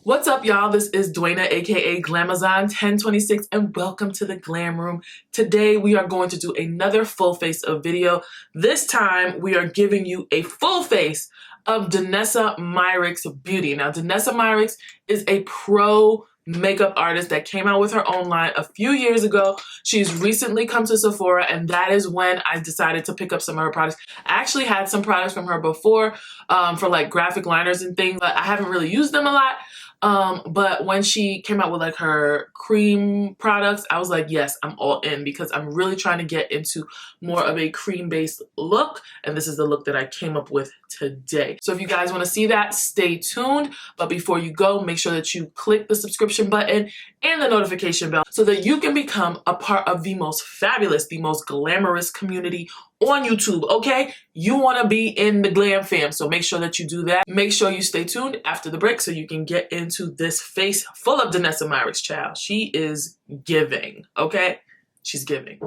What's up, y'all? This is Duana, aka Glamazon 1026, and welcome to the Glam Room. Today we are going to do another full face of video. This time we are giving you a full face of Danessa Myricks Beauty. Now, Danessa Myricks is a pro makeup artist that came out with her own line a few years ago. She's recently come to Sephora, and that is when I decided to pick up some of her products. I actually had some products from her before for like graphic liners and things, but I haven't really used them a lot. But when she came out with like her cream products, I was like, yes, I'm all in, because I'm really trying to get into more of a cream-based look, and this is the look that I came up with today. So if you guys want to see that, stay tuned. But before you go, make sure that you click the subscription button and the notification bell so that you can become a part of the most fabulous, the most glamorous community on YouTube, okay? You want to be in the glam fam, so make sure that you do that. Make sure you stay tuned after the break so you can get into this face full of Danessa Myricks, child. She is giving, okay? She's giving.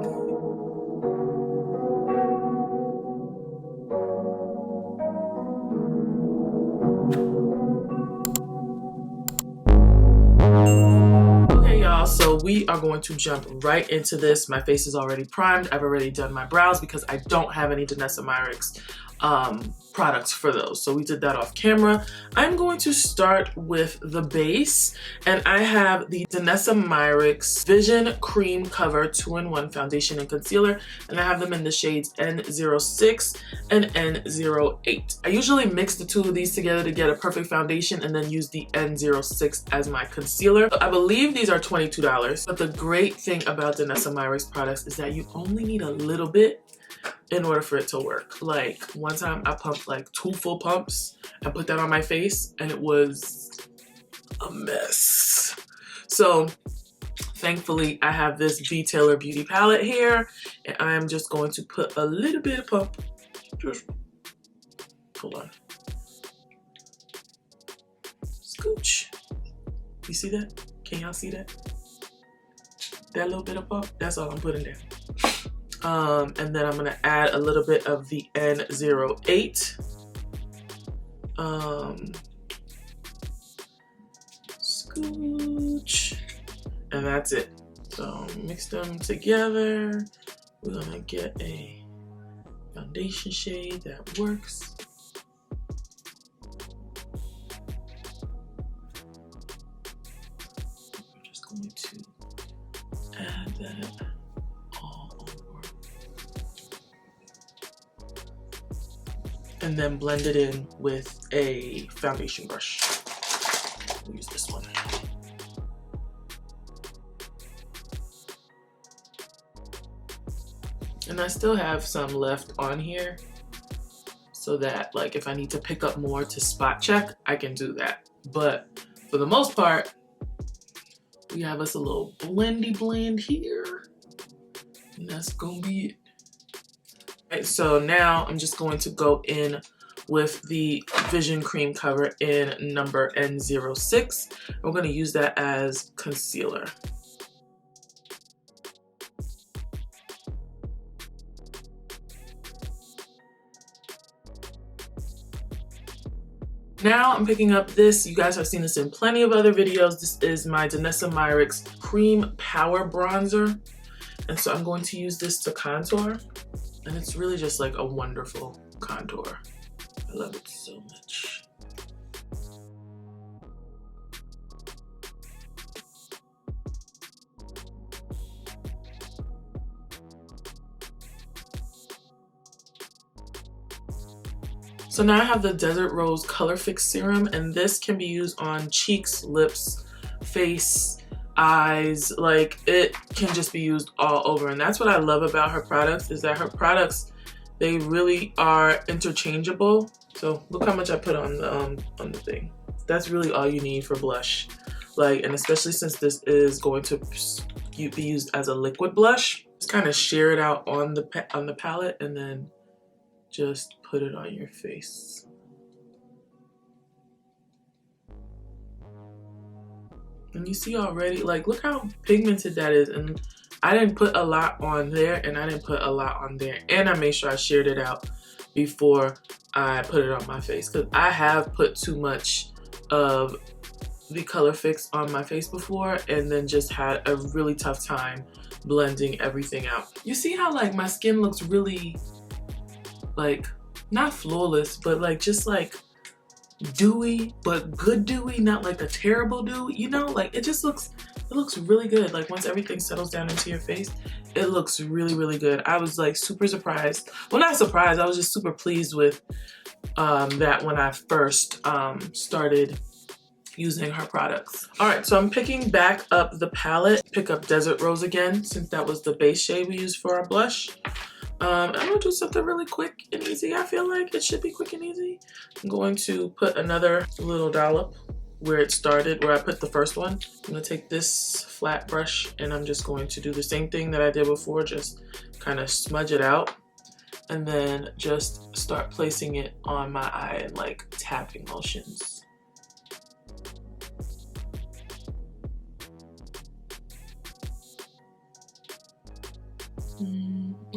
So we are going to jump right into this. My face is already primed. I've already done my brows because I don't have any Danessa Myricks products for those. So we did that off camera. I'm going to start with the base, and I have the Danessa Myricks Vision Cream Cover 2-in-1 Foundation and Concealer, and I have them in the shades N06 and N08. I usually mix the two of these together to get a perfect foundation and then use the N06 as my concealer. I believe these are $22, but the great thing about Danessa Myricks products is that you only need a little bit in order for it to work. Like, one time I pumped like 2 full pumps and put that on my face, and it was a mess. So thankfully I have this B-Taylor Beauty palette here, and I am just going to put a little bit of pump. Just hold on. Scooch. You see that? Can y'all see that? That little bit of pump, that's all I'm putting down. And then I'm gonna add a little bit of the N08. Scooch. And that's it. So mix them together. We're gonna get a foundation shade that works. We're just going to add that all over. And then blend it in with a foundation brush. We'll use this one. And I still have some left on here, so that like if I need to pick up more to spot check, I can do that. But for the most part, we have us a little blendy blend here, and that's gonna be it. Right, so now I'm just going to go in with the Vision Cream Cover in number N06. We're going to use that as concealer. Now I'm picking up this. You guys have seen this in plenty of other videos. This is my Danessa Myricks Cream Power Bronzer. And so I'm going to use this to contour. And it's really just like a wonderful contour. I love it so much. So now I have the Desert Rose Color Fix Serum, and this can be used on cheeks, lips, face, eyes. Like, it can just be used all over, and that's what I love about her products, is that her products, they really are interchangeable. So look how much I put on the thing. That's really all you need for blush. Like, and especially since this is going to be used as a liquid blush, just kind of sheer it out on the palette and then just put it on your face. And you see already, like, look how pigmented that is. And I didn't put a lot on there, and I didn't put a lot on there. And I made sure I sheared it out before I put it on my face, because I have put too much of the color fix on my face before and then just had a really tough time blending everything out. You see how like my skin looks really like not flawless, but like just like dewy, but good dewy, not like a terrible dewy, you know? Like it looks really good. Like once everything settles down into your face, it looks really, really good. I was like super surprised. Well, not surprised, I was just super pleased with that when I first started using her products. All right, so I'm picking back up the palette. Pick up Desert Rose again, since that was the base shade we used for our blush. I'm gonna do something really quick and easy. I feel like it should be quick and easy. I'm going to put another little dollop where it started, where I put the first one. I'm gonna take this flat brush and I'm just going to do the same thing that I did before, just kind of smudge it out and then just start placing it on my eye in like tapping motions.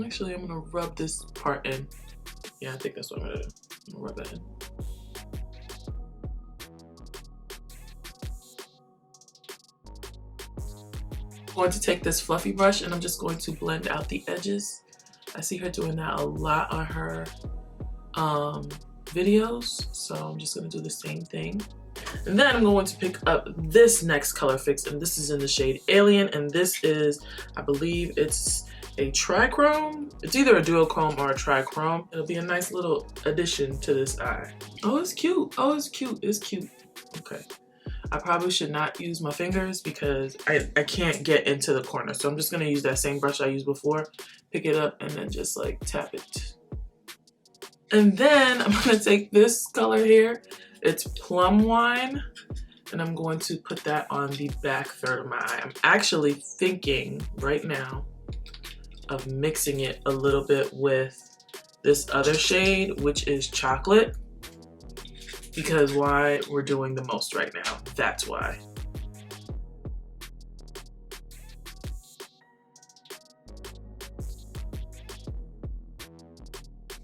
Actually, I'm gonna rub this part in. Yeah, I think that's what I'm gonna do. I'm gonna rub that in. I'm going to take this fluffy brush and I'm just going to blend out the edges. I see her doing that a lot on her videos, so I'm just gonna do the same thing. And then I'm going to pick up this next color fix, and this is in the shade Alien, and this is, I believe it's a trichrome. It's either a duochrome or a trichrome. It'll be a nice little addition to this eye. Oh, it's cute. Oh, it's cute. It's cute. Okay. I probably should not use my fingers because I can't get into the corner. So I'm just gonna use that same brush I used before, pick it up and then just like tap it. And then I'm gonna take this color here. It's Plum Wine. And I'm going to put that on the back third of my eye. I'm actually thinking right now of mixing it a little bit with this other shade, which is Chocolate, because why we're doing the most right now, that's why.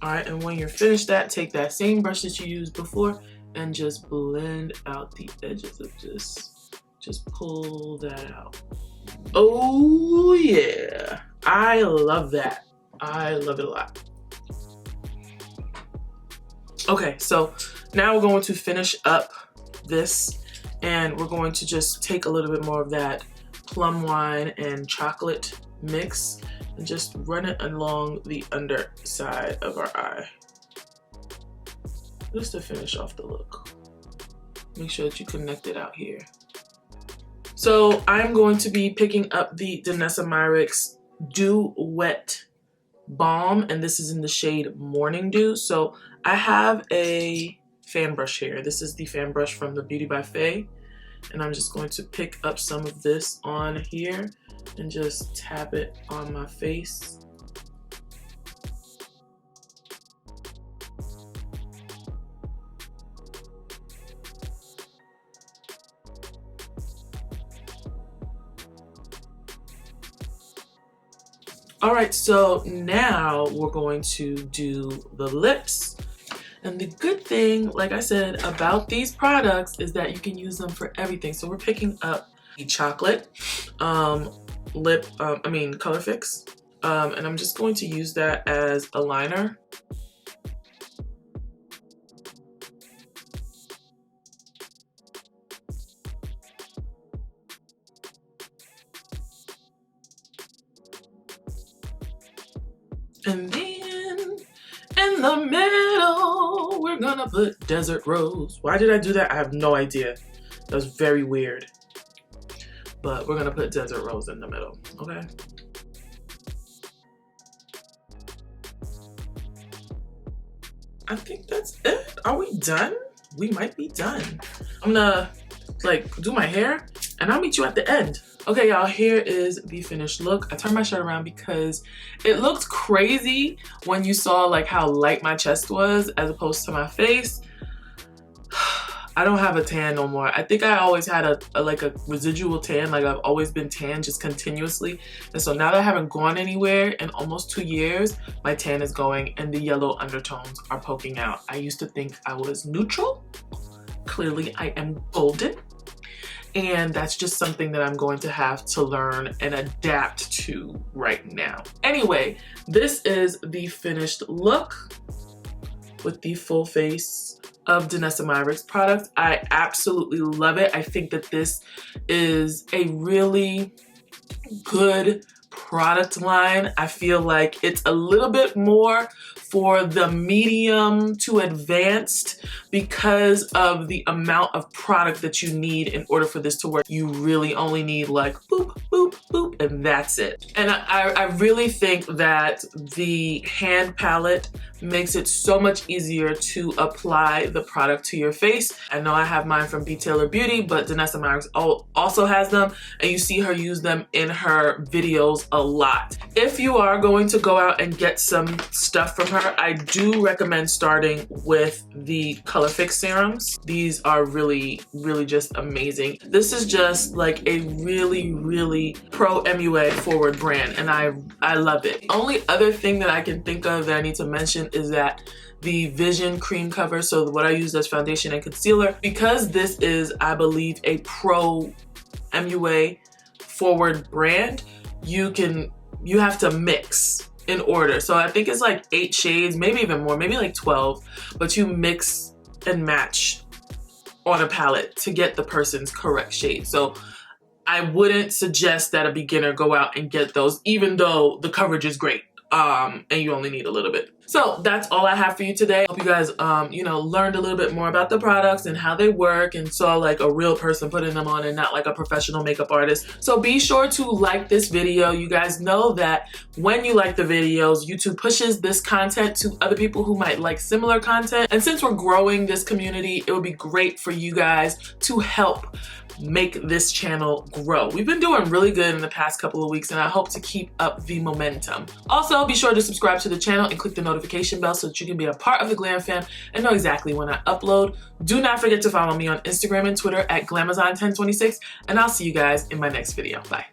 All right, and when you're finished that, take that same brush that you used before and just blend out the edges of this. Just pull that out. Oh yeah, I love that. I love it a lot. Okay, so now we're going to finish up this and we're going to just take a little bit more of that Plum Wine and Chocolate mix and just run it along the underside of our eye. Just to finish off the look. Make sure that you connect it out here. So I'm going to be picking up the Danessa Myricks Dew Wet Balm, and this is in the shade Morning Dew. So I have a fan brush here. This is the fan brush from the Beauty by Faye, and I'm just going to pick up some of this on here and just tap it on my face. All right, so now we're going to do the lips. And the good thing, like I said, about these products is that you can use them for everything. So we're picking up the Chocolate color fix. And I'm just going to use that as a liner. And then in the middle, we're gonna put Desert Rose. Why did I do that? I have no idea. That was very weird. But we're gonna put Desert Rose in the middle, okay? I think that's it. Are we done? We might be done. I'm gonna like do my hair and I'll meet you at the end. Okay, y'all, here is the finished look. I turned my shirt around because it looked crazy when you saw like how light my chest was as opposed to my face. I don't have a tan no more. I think I always had a residual tan, like I've always been tan just continuously. And so now that I haven't gone anywhere in almost 2 years, my tan is going and the yellow undertones are poking out. I used to think I was neutral. Clearly I am golden. and that's just something that I'm going to have to learn and adapt to right now. Anyway, this is the finished look with the full face of Danessa Myricks product. I absolutely love it. I think that this is a really good product line. I feel like it's a little bit more for the medium to advanced because of the amount of product that you need in order for this to work. You really only need like boop, boop, boop, and that's it. And I really think that the hand palette makes it so much easier to apply the product to your face. I know I have mine from Fenty Beauty, but Danessa Myricks also has them, and you see her use them in her videos a lot. If you are going to go out and get some stuff from her, I do recommend starting with the Color Fix serums. These are really, really just amazing. This is just like a really, really pro MUA forward brand, and I love it. Only other thing that I can think of that I need to mention is that the Vision cream cover, so what I use as foundation and concealer, because this is, I believe, a pro MUA forward brand, you have to mix in order. So I think it's like 8 shades, maybe even more, maybe like 12, but you mix and match on a palette to get the person's correct shade. So I wouldn't suggest that a beginner go out and get those, even though the coverage is great. And you only need a little bit. So that's all I have for you today. Hope you guys, you know, learned a little bit more about the products and how they work and saw like a real person putting them on and not like a professional makeup artist. So be sure to like this video. You guys know that when you like the videos, YouTube pushes this content to other people who might like similar content. And since we're growing this community, it would be great for you guys to help make this channel grow. We've been doing really good in the past couple of weeks, and I hope to keep up the momentum. Also, be sure to subscribe to the channel and click the notification bell so that you can be a part of the Glam Fam and know exactly when I upload. Do not forget to follow me on Instagram and Twitter at Glamazon1026, and I'll see you guys in my next video. Bye.